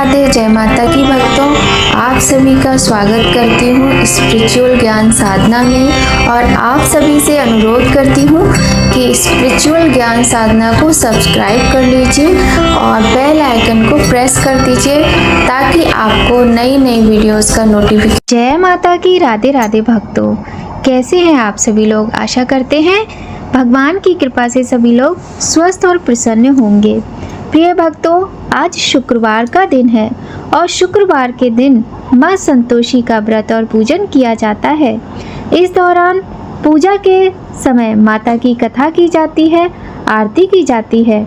राधे जय माता की भक्तों, आप सभी का स्वागत करती हूँ स्पिरिचुअल ज्ञान साधना में। और आप सभी से अनुरोध करती हूँ कि स्पिरिचुअल ज्ञान साधना को सब्सक्राइब कर लीजिए और बेल आइकन को प्रेस कर दीजिए ताकि आपको नई नई वीडियोस का नोटिफिकेशन। जय माता की राधे राधे भक्तों, कैसे हैं आप सभी लोग। आशा करते हैं भगवान की कृपा से सभी लोग स्वस्थ और प्रसन्न होंगे। प्रिय भक्तों, आज शुक्रवार का दिन है और शुक्रवार के दिन माँ संतोषी का व्रत और पूजन किया जाता है। इस दौरान पूजा के समय माता की कथा की जाती है, आरती की जाती है।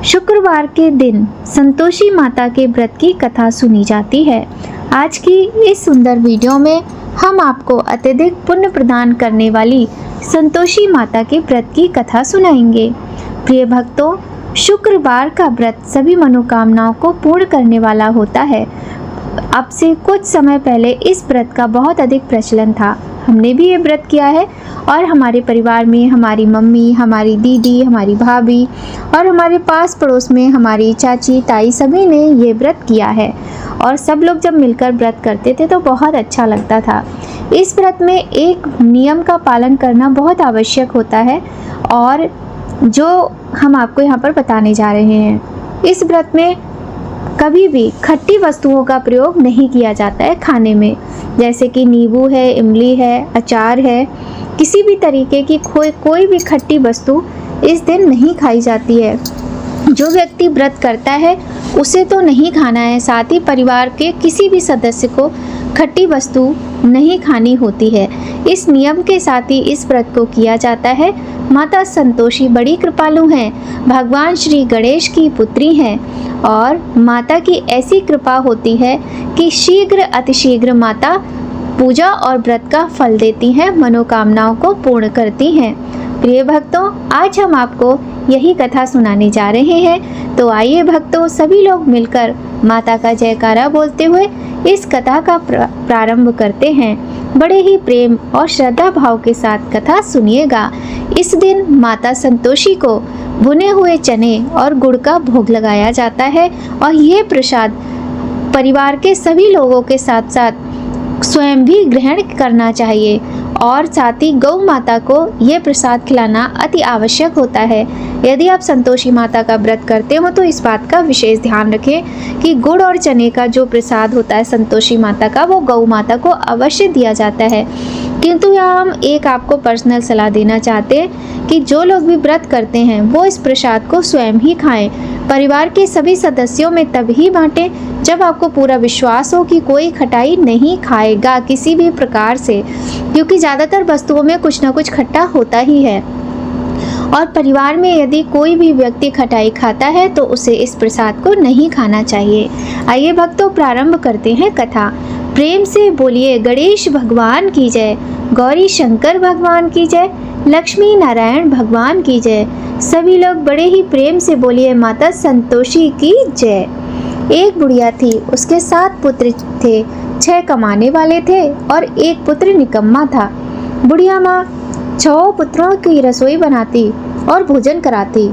शुक्रवार के दिन संतोषी माता के व्रत की कथा सुनी जाती है। आज की इस सुंदर वीडियो में हम आपको अत्यधिक पुण्य प्रदान करने वाली संतोषी माता के व्रत की कथा सुनाएंगे। प्रिय भक्तों, शुक्रवार का व्रत सभी मनोकामनाओं को पूर्ण करने वाला होता है। अब से कुछ समय पहले इस व्रत का बहुत अधिक प्रचलन था। हमने भी ये व्रत किया है और हमारे परिवार में हमारी मम्मी, हमारी दीदी, हमारी भाभी और हमारे पास पड़ोस में हमारी चाची, ताई सभी ने ये व्रत किया है। और सब लोग जब मिलकर व्रत करते थे तो बहुत अच्छा लगता था। इस व्रत में एक नियम का पालन करना बहुत आवश्यक होता है और जो हम आपको यहाँ पर बताने जा रहे हैं। इस व्रत में कभी भी खट्टी वस्तुओं का प्रयोग नहीं किया जाता है खाने में, जैसे कि नींबू है, इमली है, अचार है। किसी भी तरीके की कोई भी खट्टी वस्तु इस दिन नहीं खाई जाती है। जो व्यक्ति व्रत करता है उसे तो नहीं खाना है, साथ ही परिवार के किसी भी सदस्य को खट्टी वस्तु नहीं खानी होती है। इस नियम के साथ ही इस व्रत को किया जाता है। माता संतोषी बड़ी कृपालु हैं, भगवान श्री गणेश की पुत्री हैं और माता की ऐसी कृपा होती है कि शीघ्र अतिशीघ्र माता पूजा और व्रत का फल देती हैं, मनोकामनाओं को पूर्ण करती हैं। प्रिय भक्तों, आज हम आपको यही कथा सुनाने जा रहे हैं। तो आइए भक्तों, सभी लोग मिलकर माता का जयकारा बोलते हुए इस कथा का प्रारंभ करते हैं। बड़े ही प्रेम और श्रद्धा भाव के साथ कथा सुनिएगा। इस दिन माता संतोषी को भुने हुए चने और गुड़ का भोग लगाया जाता है और ये प्रसाद परिवार के सभी लोगों के साथ साथ स्वयं भी ग्रहण करना चाहिए और साथ ही गौ माता को ये प्रसाद खिलाना अति आवश्यक होता है। यदि आप संतोषी माता का व्रत करते हो तो इस बात का विशेष ध्यान रखें कि गुड़ और चने का जो प्रसाद होता है संतोषी माता का, वो गौ माता को अवश्य दिया जाता है। किंतु यहाँ हम एक आपको पर्सनल सलाह देना चाहते हैं कि जो लोग भी व्रत करते हैं वो इस प्रसाद को स्वयं ही खाएं। परिवार के सभी सदस्यों में तभी बांटें जब आपको पूरा विश्वास हो कि कोई खटाई नहीं खाएगा किसी भी प्रकार से, क्योंकि ज़्यादातर वस्तुओं में कुछ ना कुछ खट्टा होता ही है। और परिवार में यदि कोई भी व्यक्ति खटाई खाता है तो उसे इस प्रसाद को नहीं खाना चाहिए। आइए भक्तों, प्रारंभ करते हैं कथा। प्रेम से बोलिए गणेश भगवान की जय, गौरी शंकर भगवान की जय, लक्ष्मी नारायण भगवान की जय। सभी लोग बड़े ही प्रेम से बोलिए माता संतोषी की जय। एक बुढ़िया थी, उसके 7 पुत्र थे। 6 कमाने वाले थे और एक पुत्र निकम्मा था। बुढ़िया माँ 6 पुत्रों की रसोई बनाती और भोजन कराती।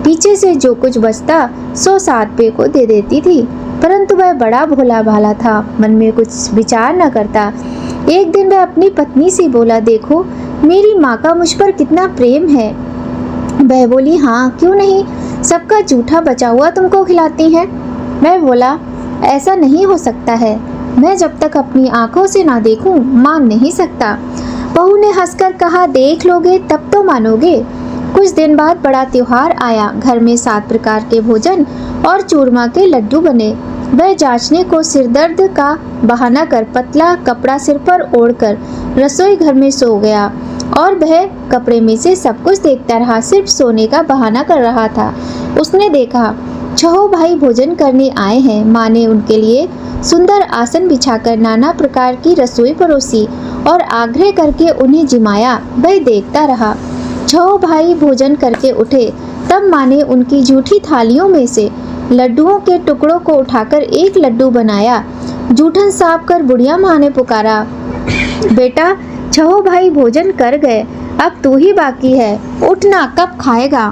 पीछे से जो कुछ बचता सो 7 पे को दे देती थी, परंतु वह बड़ा भोला भाला था, मन में कुछ विचार न करता। एक दिन वह अपनी पत्नी से बोला, देखो मेरी माँ का मुझ पर कितना प्रेम है। वह बोली, हाँ क्यों नहीं, सबका जूठा बचा हुआ तुमको खिलाती हैं। मैं बोला, ऐसा नहीं हो सकता है, मैं जब तक अपनी आंखों से ना देखूं मान नहीं सकता। बहू ने हंसकर कहा, देख लोगे तब तो मानोगे। कुछ दिन बाद बड़ा त्योहार आया। घर में 7 प्रकार के भोजन और चूरमा के लड्डू बने। वह जांचने को सिरदर्द का बहाना कर पतला कपड़ा सिर पर ओढ़कर रसोई घर में सो गया और वह कपड़े में से सब कुछ देखता रहा, सिर्फ सोने का बहाना कर रहा था। उसने देखा 6 भाई भोजन करने आए हैं। माँ ने उनके लिए सुंदर आसन बिछाकर नाना प्रकार की रसोई परोसी और आग्रह करके उन्हें जिमाया। वह देखता रहा। 6 भाई भोजन करके उठे, तब माँ ने उनकी जूठी थालियों में से लड्डुओं के टुकड़ों को उठाकर एक लड्डू बनाया। जूठन साफ कर बुढ़िया माँ ने पुकारा, बेटा 6 भाई भोजन कर गए, अब तू ही बाकी है, उठना कब खाएगा।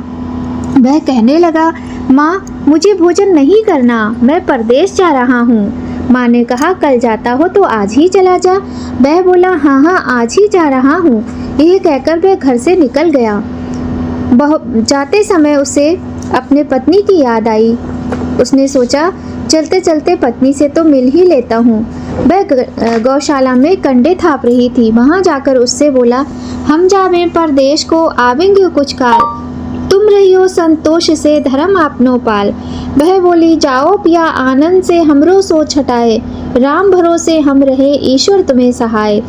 वह कहने लगा, माँ, मुझे भोजन नहीं करना, मैं परदेश जा रहा हूँ। माँ ने कहा, कल जाता हो तो आज ही चला जा। वह बोला, हाँ हाँ, आज ही जा रहा हूँ। यह कहकर वह घर से निकल गया। जाते समय उसे अपने पत्नी की याद आई। उसने सोचा, चलते चलते पत्नी से तो मिल ही लेता हूँ। वह गौशाला में कंडे थाप रही थी। वहां जाकर उससे बोला, हम जावे परदेश को, आवेंगे कुछ काल, तुम रहियो संतोष से धर्म आपनो पाल। वह बोली, जाओ पिया आनंद से हमरो सोच हटाए, राम भरोसे हम रहे ईश्वर तुम्हें सहाय।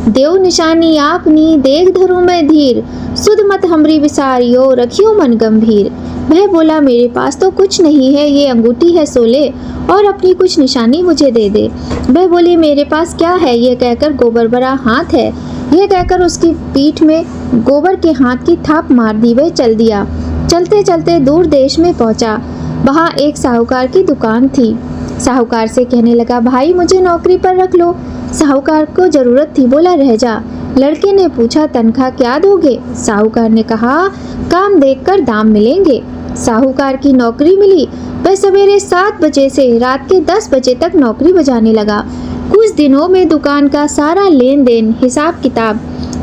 देव निशानी आपनी देख धरू मैं धीर, सुध मत हमरी विसारियो रखियो मन गंभीर। वह बोला, मेरे पास तो कुछ नहीं है, ये अंगूठी है सोले, और अपनी कुछ निशानी मुझे दे दे। वह बोली, मेरे पास क्या है, ये कहकर गोबर भरा हाथ है। यह कहकर उसकी पीठ में गोबर के हाथ की थाप मार दी। वह चल दिया। चलते चलते दूर देश में पहुंचा। वहां एक साहूकार की दुकान थी। साहूकार से कहने लगा, भाई मुझे नौकरी पर रख लो। साहूकार को जरूरत थी, बोला, रह जा। लड़के ने पूछा, तनख्वाह क्या दोगे? साहूकार ने कहा, काम देखकर दाम मिलेंगे। साहूकार की नौकरी मिली। वह सवेरे 7 बजे से रात के 10 बजे तक नौकरी बजाने लगा। कुछ दिनों में दुकान का सारा लेन देन, हिसाब किताब,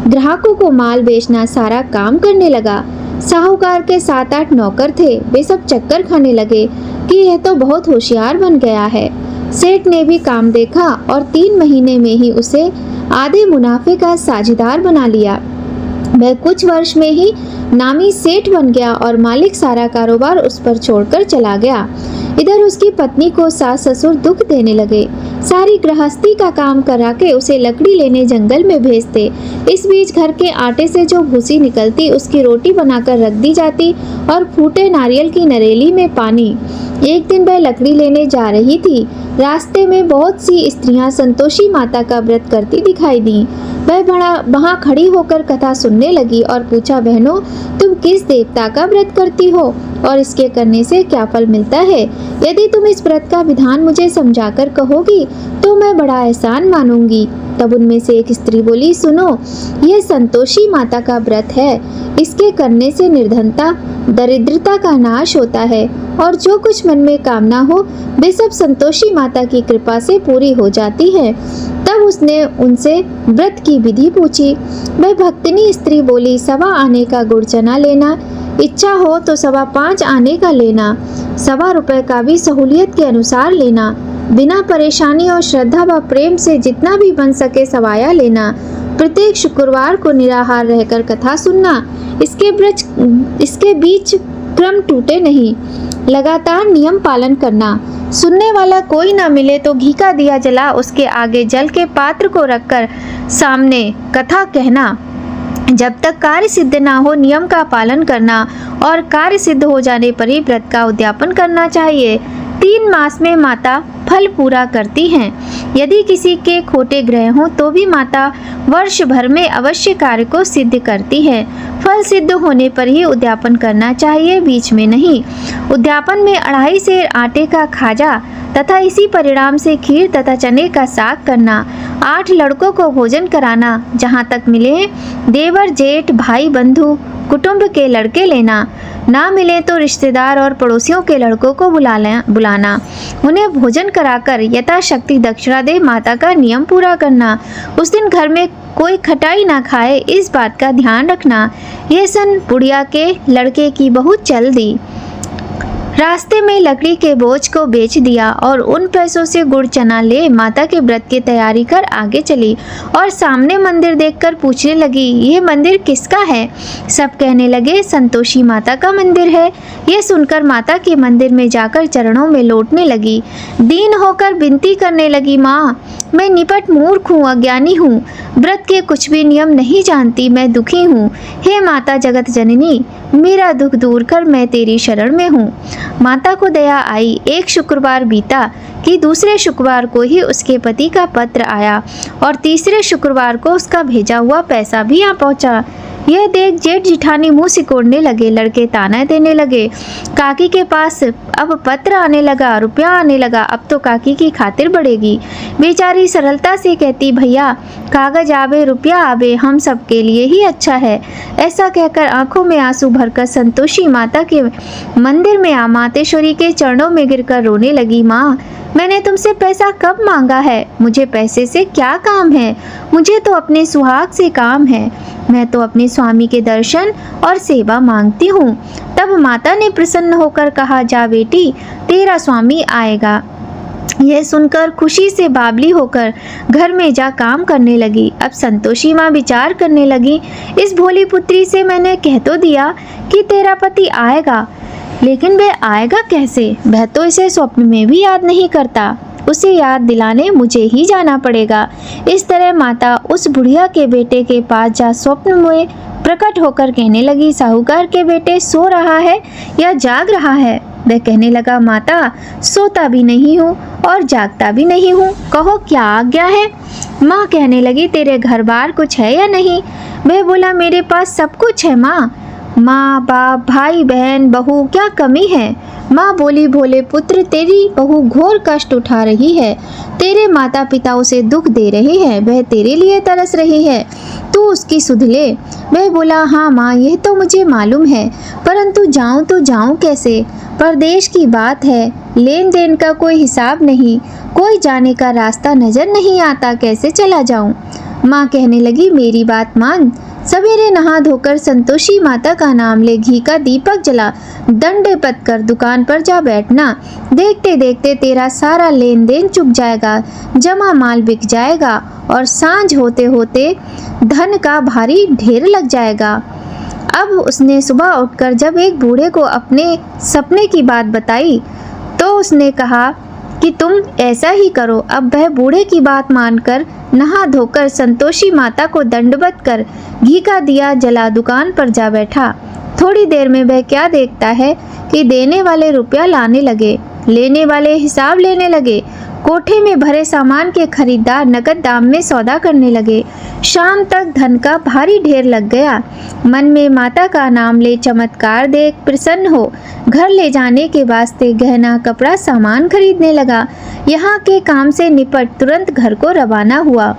ग्राहकों को माल बेचना, सारा काम करने लगा। साहूकार के 7-8 नौकर थे। वे सब चक्कर खाने लगे कि यह तो बहुत होशियार बन गया है। सेठ ने भी काम देखा और 3 महीने में ही उसे आधे मुनाफे का साझेदार बना लिया। वह कुछ वर्ष में ही नामी सेठ बन गया और मालिक सारा कारोबार उस पर छोड़कर चला गया। इधर उसकी पत्नी को सास ससुर दुख देने लगे। सारी गृहस्थी का काम करा के उसे लकड़ी लेने जंगल में भेजते। इस बीच घर के आटे से जो भूसी निकलती उसकी रोटी बनाकर रख दी जाती और फूटे नारियल की नरेली में पानी। एक दिन वह लकड़ी लेने जा रही थी। रास्ते में बहुत सी स्त्रियां संतोषी माता का व्रत करती दिखाई दी। वह वहां खड़ी होकर कथा सुनने लगी और पूछा, बहनों, तुम किस देवता का व्रत करती हो और इसके करने से क्या फल मिलता है? यदि तुम इस व्रत का विधान मुझे समझाकर कहोगी तो मैं बड़ा एहसान मानूंगी। तब उनमें से एक स्त्री बोली, सुनो, यह संतोषी माता का व्रत है। इसके करने से निर्धनता, दरिद्रता का नाश होता है और जो कुछ मन में कामना हो वे सब संतोषी माता की कृपा से पूरी हो जाती है। तब उसने उनसे व्रत की विधि पूछी। वह भक्तिनी स्त्री बोली, 1.25 आने का गुड़ चना लेना, इच्छा हो तो 5.25 आने का लेना, 1.25 रुपए का भी सहूलियत के अनुसार लेना, बिना परेशानी और श्रद्धा व प्रेम से जितना भी बन सके सवाया लेना। प्रत्येक शुक्रवार को निराहार रहकर कथा सुनना। इसके बीच क्रम टूटे नहीं, लगातार नियम पालन करना। सुनने वाला कोई ना मिले तो घी का दिया जला उसके आगे जल के पात्र को रखकर सामने कथा कहना। जब तक कार्य सिद्ध ना हो नियम का पालन करना और कार्य सिद्ध हो जाने पर ही व्रत का उद्यापन करना चाहिए। 3 मास में माता फल पूरा करती हैं। यदि किसी के खोटे ग्रह हों तो भी माता वर्ष भर में अवश्य कार्य को सिद्ध करती है। फल सिद्ध होने पर ही उद्यापन करना चाहिए, बीच में नहीं। उद्यापन में 2.5 सेर आटे का खाजा तथा इसी परिणाम से खीर तथा चने का साग करना। 8 लड़कों को भोजन कराना, जहाँ तक मिले देवर जेठ भाई बंधु कुटुंब के लड़के लेना, ना मिले तो रिश्तेदार और पड़ोसियों के लड़कों को बुलाना, उन्हें भोजन कराकर यथाशक्ति दक्षिणा दे माता का नियम पूरा करना। उस दिन घर में कोई खटाई ना खाए, इस बात का ध्यान रखना। यह सन बुढ़िया के लड़के की बहुत चल दी। रास्ते में लकड़ी के बोझ को बेच दिया और उन पैसों से गुड़ चना ले माता के व्रत की तैयारी कर आगे चली और सामने मंदिर देखकर पूछने लगी, ये मंदिर किसका है? सब कहने लगे, संतोषी माता का मंदिर है। यह सुनकर माता के मंदिर में जाकर चरणों में लौटने लगी। दीन होकर विनती करने लगी, माँ, मैं निपट मूर्ख हूँ, अज्ञानी हूँ, व्रत के कुछ भी नियम नहीं जानती, मैं दुखी हूँ। हे माता जगत जननी, मेरा दुख दूर कर, मैं तेरी शरण में हूँ। माता को दया आई। एक शुक्रवार बीता कि दूसरे शुक्रवार को ही उसके पति का पत्र आया और तीसरे शुक्रवार को उसका भेजा हुआ पैसा भी आ पहुंचा। यह देख जेठ जिठानी मुंह सिकोड़ने लगे। लड़के ताना देने लगे। काकी के पास अब पत्र आने लगा, रुपया आने लगा, अब तो काकी की खातिर बढ़ेगी। बेचारी सरलता से कहती, भैया कागज आवे रुपया आवे, हम सबके लिए ही अच्छा है। ऐसा कहकर आंखों में आंसू भरकर संतोषी माता के मंदिर में मातेश्वरी के चरणों में गिरकर रोने लगी। माँ, मैंने तुमसे पैसा कब मांगा है? मुझे पैसे से क्या काम है? मुझे तो अपने सुहाग से काम है। मैं तो अपने स्वामी के दर्शन और सेवा मांगती हूँ। तब माता ने प्रसन्न होकर कहा, जा बेटी, तेरा स्वामी आएगा। यह सुनकर खुशी से बावली होकर घर में जा काम करने लगी। अब संतोषी माँ विचार करने लगी, इस भोली पुत्री से मैंने कह तो दिया कि तेरा पति आएगा, लेकिन वह आएगा कैसे? वह तो इसे स्वप्न में भी याद नहीं करता। उसे याद दिलाने मुझे ही जाना पड़ेगा। इस तरह माता उस बुढ़िया के बेटे के पास जा स्वप्न में प्रकट होकर कहने लगी, साहूकार के बेटे सो रहा है या जाग रहा है? वह कहने लगा, माता, सोता भी नहीं हूँ और जागता भी नहीं हूँ, कहो क्या आज्ञा है? माँ कहने लगी, तेरे घर बार कुछ है या नहीं? वह बोला, मेरे पास सब कुछ है माँ, माँ बाप भाई बहन बहू, क्या कमी है? माँ बोली, भोले पुत्र, तेरी बहू घोर कष्ट उठा रही है। तेरे माता पिता उसे दुख दे रहे हैं, वह तेरे लिए तरस रही है, तू उसकी सुध ले। वह बोला, हाँ माँ, यह तो मुझे मालूम है, परंतु जाऊँ तो जाऊँ कैसे? परदेश की बात है, लेन देन का कोई हिसाब नहीं, कोई जाने का रास्ता नजर नहीं आता, कैसे चला जाऊँ? माँ कहने लगी, मेरी बात मान। सवेरे नहा धोकर संतोषी माता का नाम ले, घी का दीपक जला, दंडवत कर दुकान पर जा बैठना। देखते देखते तेरा सारा लेन देन चुक जाएगा, जमा माल बिक जाएगा और सांझ होते होते धन का भारी ढेर लग जाएगा। अब उसने सुबह उठकर जब एक बूढ़े को अपने सपने की बात बताई तो उसने कहा कि तुम ऐसा ही करो। अब वह बूढ़े की बात मानकर नहा धोकर संतोषी माता को दंडवत कर घी का दिया जला दुकान पर जा बैठा। थोड़ी देर में वह क्या देखता है कि देने वाले रुपया लाने लगे, लेने वाले हिसाब लेने लगे। कोठे में भरे सामान के खरीदार नकद दाम में सौदा करने लगे। शाम तक धन का भारी ढेर लग गया। मन में माता का नाम ले चमत्कार देख प्रसन्न हो घर ले जाने के वास्ते गहना कपड़ा सामान खरीदने लगा। यहाँ के काम से निपट तुरंत घर को रवाना हुआ।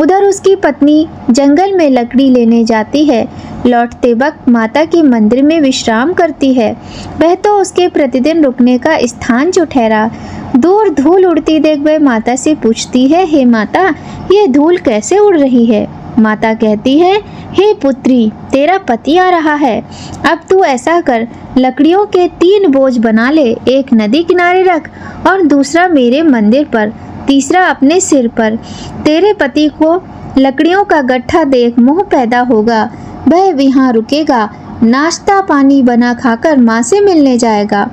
उधर उसकी पत्नी जंगल में लकड़ी लेने जाती है। लौटते वक्त माता के मंदिर में विश्राम करती है। वह तो उसके प्रतिदिन रुकने का स्थान जो ठहरा। दूर धूल उड़ती देख वह माता से पूछती है, हे माता, ये धूल कैसे उड़ रही है? माता कहती है, हे पुत्री, तेरा पति आ रहा है। अब तू ऐसा कर, लकड़ियों के 3 बोझ बना ले, एक नदी किनारे रख और दूसरा मेरे मंदिर पर, तीसरा अपने सिर पर। तेरे पति को लकड़ियों का गट्ठा देख मोह पैदा होगा, वह यहाँ रुकेगा, नाश्ता पानी बना खाकर माँ से मिलने जाएगा।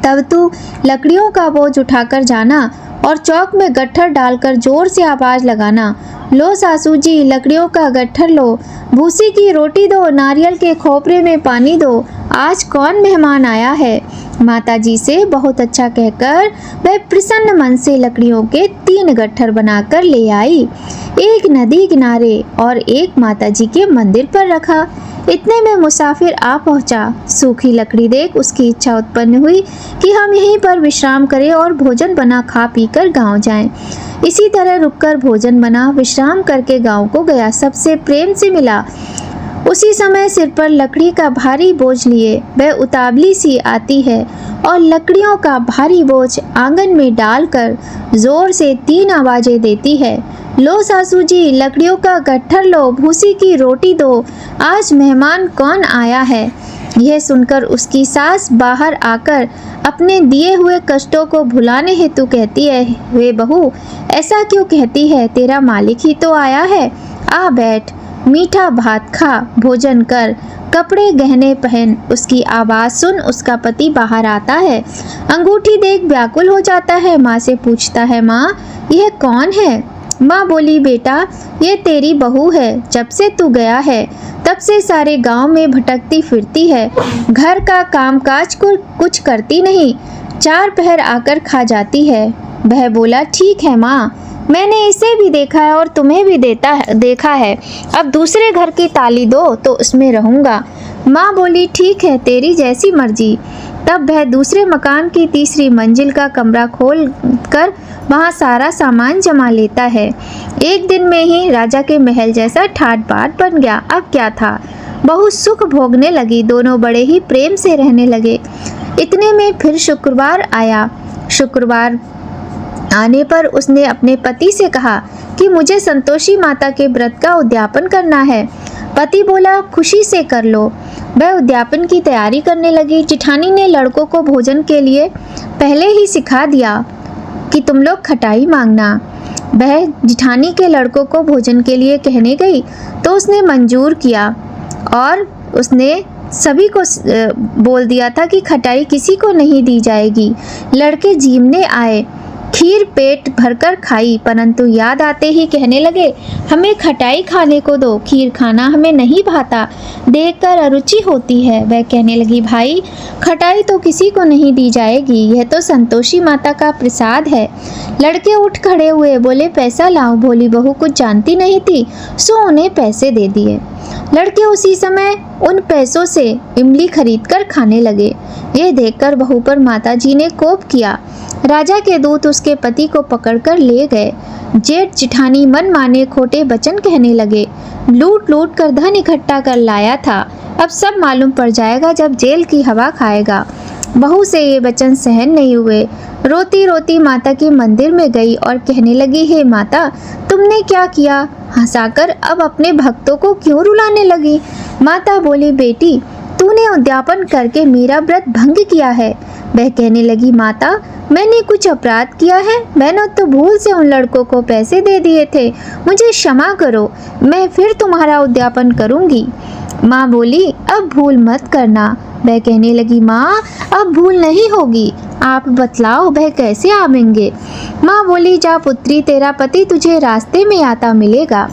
तब तू लकड़ियों का बोझ उठाकर जाना और चौक में गट्ठर डालकर जोर से आवाज लगाना, लो सासू जी, लकड़ियों का गट्ठर लो, भूसी की रोटी दो, नारियल के खोपरे में पानी दो, आज कौन मेहमान आया है? माता जी से बहुत अच्छा कहकर वह प्रसन्न मन से लकड़ियों के 3 गट्ठर बनाकर ले आई। एक नदी किनारे और एक माता जी के मंदिर पर रखा। इतने में मुसाफिर आ पहुंचा। सूखी लकड़ी देख उसकी इच्छा उत्पन्न हुई कि हम यहीं पर विश्राम करें और भोजन बना खा पी कर गाँव जाएं। इसी तरह रुककर भोजन बना विश्राम करके गाँव को गया, सबसे प्रेम से मिला। उसी समय सिर पर लकड़ी का भारी बोझ लिए वह उतावली सी आती है और लकड़ियों का भारी बोझ आंगन में डालकर जोर से 3 आवाजें देती है, लो सासू जी, लकड़ियों का गट्ठर लो, भूसी की रोटी दो, आज मेहमान कौन आया है? यह सुनकर उसकी सास बाहर आकर अपने दिए हुए कष्टों को भुलाने हेतु कहती है, वे बहू, ऐसा क्यों कहती है? तेरा मालिक ही तो आया है, आ बैठ, मीठा भात खा, भोजन कर, कपड़े गहने पहन। उसकी आवाज़ सुन उसका पति बाहर आता है। अंगूठी देख व्याकुल हो जाता है। माँ से पूछता है, माँ, यह कौन है? माँ बोली, बेटा, ये तेरी बहू है। जब से तू गया है तब से सारे गांव में भटकती फिरती है, घर का कामकाज को कुछ करती नहीं, 4 पहर आकर खा जाती है। वह बोला, ठीक है माँ, मैंने इसे भी देखा है और तुम्हें भी देखा है। अब दूसरे घर की ताली दो तो उसमें रहूँगा। माँ बोली, ठीक है, तेरी जैसी मर्जी। तब वह दूसरे मकान की तीसरी मंजिल का कमरा खोल कर वहाँ सारा सामान जमा लेता है। एक दिन में ही राजा के महल जैसा ठाट बाट बन गया। अब क्या था, बहुत सुख भोगने लगी, दोनों बड़े ही प्रेम से रहने लगे। इतने में फिर शुक्रवार आया। शुक्रवार आने पर उसने अपने पति से कहा कि मुझे संतोषी माता के व्रत का उद्यापन करना है। पति बोला, खुशी से कर लो। वह उद्यापन की तैयारी करने लगी। जिठानी ने लड़कों को भोजन के लिए पहले ही सिखा दिया कि तुम लोग खटाई मांगना। वह जिठानी के लड़कों को भोजन के लिए कहने गई तो उसने मंजूर किया और उसने सभी को बोल दिया था कि खटाई किसी को नहीं दी जाएगी। लड़के जीमने आए, खीर पेट भरकर खाई, परंतु याद आते ही कहने लगे, हमें खटाई खाने को दो, खीर खाना हमें नहीं भाता, देखकर अरुचि होती है। वह कहने लगी, भाई खटाई तो किसी को नहीं दी जाएगी, यह तो संतोषी माता का प्रसाद है। लड़के उठ खड़े हुए, बोले, पैसा लाओ। भोली बहू कुछ जानती नहीं थी, सो उन्हें पैसे दे दिए। लड़के उसी समय उन पैसों से इमली खरीद कर खाने लगे। ये देखकर बहू पर माताजी ने कोप किया। राजा के दूत उसके पति को पकड़कर ले गए। जेठ जिठानी मन माने खोटे वचन कहने लगे। लूट लूट कर धन इकट्ठा कर लाया था, अब सब मालूम पड़ जाएगा जब जेल की हवा खाएगा। बहू से ये वचन सहन नहीं हुए। रोती रोती माता के मंदिर में गई और कहने लगी, हे माता, तुमने क्या किया? हंसाकर अब अपने भक्तों को क्यों रुलाने लगी? माता बोली, बेटी तूने उद्यापन करके मेरा व्रत भंग किया है। वह कहने लगी, माता मैंने कुछ अपराध किया है? मैंने तो भूल से उन लड़कों को पैसे दे दिए थे, मुझे क्षमा करो, मैं फिर तुम्हारा उद्यापन करूंगी। माँ बोली, अब भूल मत करना। वह कहने लगी, माँ अब भूल नहीं होगी, आप बतलाओ वह कैसे आवेंगे? माँ बोली, जा पुत्री, तेरा पति तुझे रास्ते में आता मिलेगा।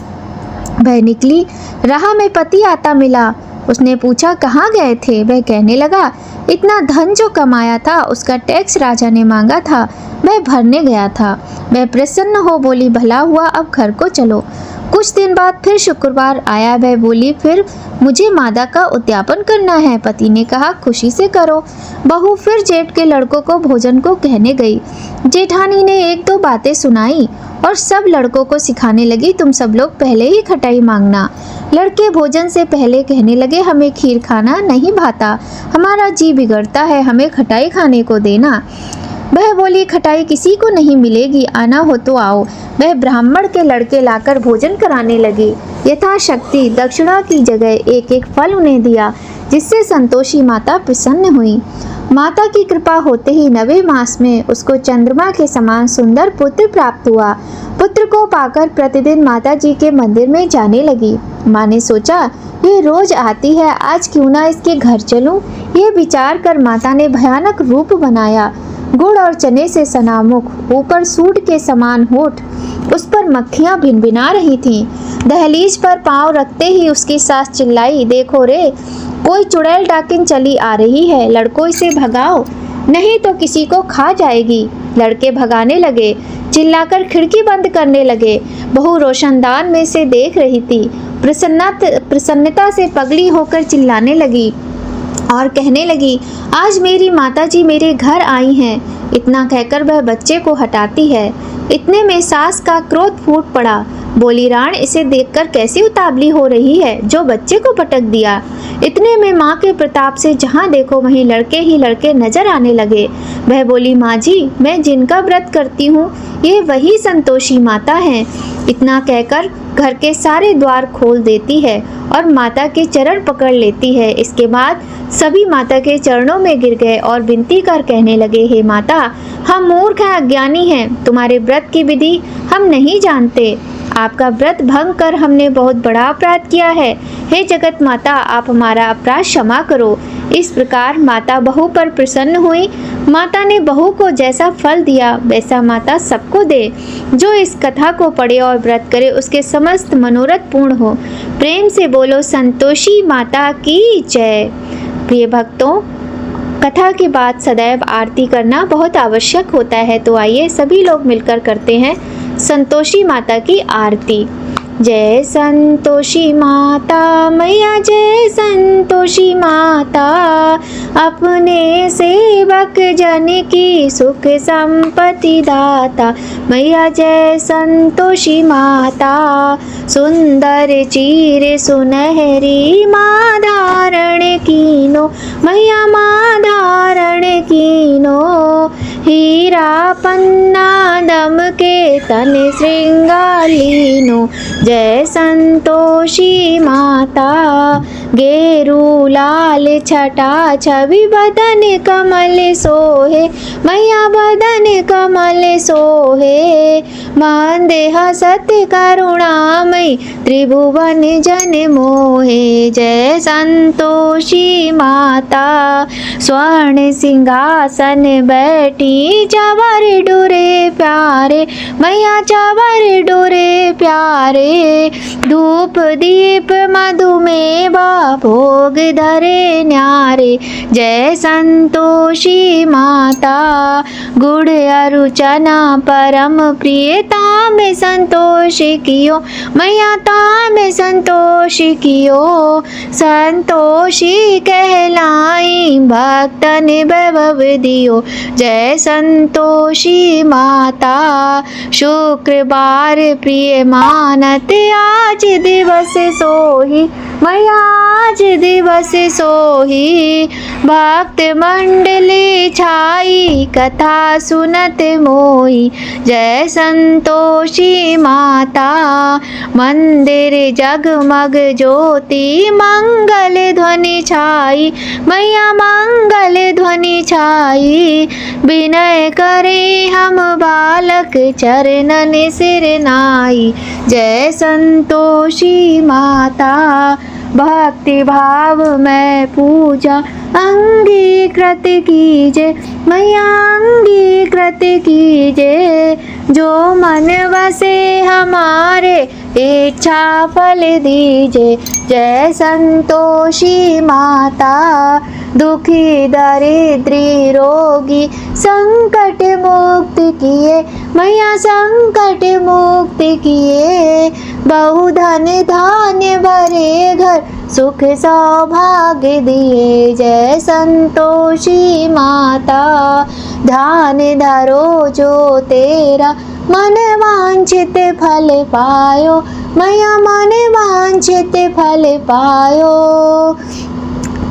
वह निकली, राह में पति आता मिला। उसने पूछा, कहाँ गए थे? वह कहने लगा, इतना धन जो कमाया था उसका टैक्स राजा ने मांगा था, मैं भरने गया था। वह प्रसन्न हो बोली, भला हुआ, अब घर को चलो। कुछ दिन बाद फिर शुक्रवार आया। वह बोली, फिर मुझे मादा का उद्यापन करना है। पति ने कहा, खुशी से करो। बहू फिर जेठ के लड़कों को भोजन को कहने गई। जेठानी ने एक दो बातें सुनाई और सब लड़कों को सिखाने लगी, तुम सब लोग पहले ही खटाई मांगना। लड़के भोजन से पहले कहने लगे, हमें खीर खाना नहीं भाता, हमारा जी बिगड़ता है, हमें खटाई खाने को देना। वह बोली, खटाई किसी को नहीं मिलेगी, आना हो तो आओ। वह ब्राह्मण के लड़के लाकर भोजन कराने लगी। यथाशक्ति दक्षिणा की जगह एक एक फल उन्हें दिया, जिससे संतोषी माता प्रसन्न हुई। माता की कृपा होते ही 9वें मास में उसको चंद्रमा के समान सुंदर पुत्र प्राप्त हुआ। पुत्र को पाकर प्रतिदिन माता जी के मंदिर में जाने लगी। माँ ने सोचा, ये रोज आती है, आज क्यों ना इसके घर चलूं? ये विचार कर माता ने भयानक रूप बनाया। गुड़ और चने से सना मुख, ऊपर सूट के समान होठ, उस पर मक्खियां भिनभिना रही थीं। दहलीज पर पांव रखते ही उसकी सास चिल्लाई, देखो रे, कोई चुड़ैल डाकिन चली आ रही है, लड़कों इसे भगाओ, नहीं तो किसी को खा जाएगी। लड़के भगाने लगे, चिल्लाकर खिड़की बंद करने लगे। बहू रोशनदान में से देख रही थी। प्रसन्नता से पगली होकर चिल्लाने लगी और कहने लगी, आज मेरी माताजी मेरे घर आई हैं। इतना कहकर वह बच्चे को हटाती है। इतने में सास का क्रोध फूट पड़ा। बोली, राण, इसे देखकर कैसी उतावली हो रही है, जो बच्चे को पटक दिया। इतने में माँ के प्रताप से जहाँ देखो वहीं लड़के ही लड़के नजर आने लगे। वह बोली, माँ जी, मैं जिनका व्रत करती हूँ ये वही संतोषी माता हैं। इतना कहकर घर के सारे द्वार खोल देती है और माता के चरण पकड़ लेती है। इसके बाद सभी माता के चरणों में गिर गए और विनती कर कहने लगे, हे माता, हम मूर्ख हैं, अज्ञानी हैं, तुम्हारे व्रत की विधि हम नहीं जानते। आपका व्रत भंग कर हमने बहुत बड़ा अपराध किया है। हे जगत माता, आप हमारा अपराध क्षमा करो। इस प्रकार माता बहू पर प्रसन्न हुई। माता ने बहू को जैसा फल दिया वैसा माता सबको दे। जो इस कथा को पढ़े और व्रत करे उसके समस्त मनोरथ पूर्ण हो। प्रेम से बोलो संतोषी माता की जय। प्रिय भक्तों, कथा के बाद सदैव आरती करना बहुत आवश्यक होता है, तो आइए सभी लोग मिलकर करते हैं संतोषी माता की आरती। जय संतोषी माता मैया जय संतोषी माता, अपने सेवक जन की सुख संपत्ति दाता। मैया जय संतोषी माता, सुंदर चीर सुनहरी माँ धारण कीनो, मैया माँ धारण कीनो। हीरा पन्ना दम के तन श्रृंगालीनो, जय संतोषी माता। गेरू लाल छटा छवि बदन कमल सोहे, मैया बदन कमल सोहे। मानदेह सत्य करुणामयी त्रिभुवन जन मोहे, जय संतोषी माता। स्वर्ण सिंहासन बैठी चवर डोरे प्यारे, मैया चवर डोरे प्यारे। धूप दीप मधुमेवा भोग धरे न्यारे, जय संतोषी माता। गुड़ अरुचना परम प्रिय ताम संतोष कियो, मैया ताम संतोष कियो। संतोषी कहलाई भक्तन वैभव दियो, जय संतोषी माता। शुक्रवार प्रिय मानत आज दिवस सोही, मैया आज दिवस सोही। भक्त मंडली छाई कथा सुनत मोही, जय संतोषी माता। मंदिर जगमग ज्योति मंगल ध्वनि छाई, मैया मंगल ध्वनि छाई। विनय करे हम बालक चरणन सिर नाई, जय संतोषी माता। भक्ति भाव में पूजा अंगीकृत कीजे, मैया अंगीकृत कीजे। जो मन वसे हमारे इच्छा फल दीजे, जय संतोषी माता। दुखी दरिद्री रोगी संकट मुक्त किए, मैया संकट मुक्त किए। बहुधन धान्य भरे घर सुख सौभाग्य दिए, जय संतोषी माता। ध्यान धरो जो तेरा मन वांछित फल पायो, मैया मन वांछित फल पायो।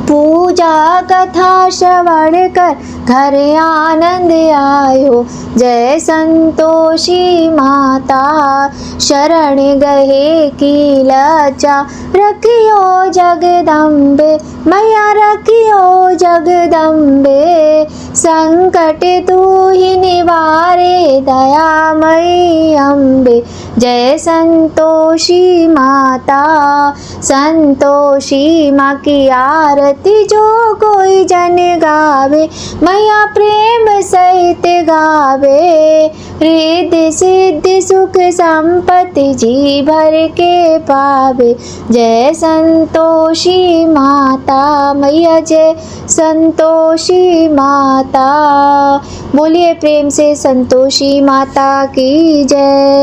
पूजा कथा श्रवण कर घर आनंद आयो, जय संतोषी माता। शरण गहे की लज्जा रखियो जगदम्बे, मैया रखियो जगदम्बे। संकट तू ही निवारे दयामयी अम्बे, जय संतोषी माता। संतोषी माँ की आरती जो कोई जन गावे, मैया प्रेम सहित गावे। रिद्धि सिद्धि सुख संपत्ति जी भर के पावे, जय संतोषी माता। मैया जय संतोषी माता। बोलिए प्रेम से संतोषी माता की जय।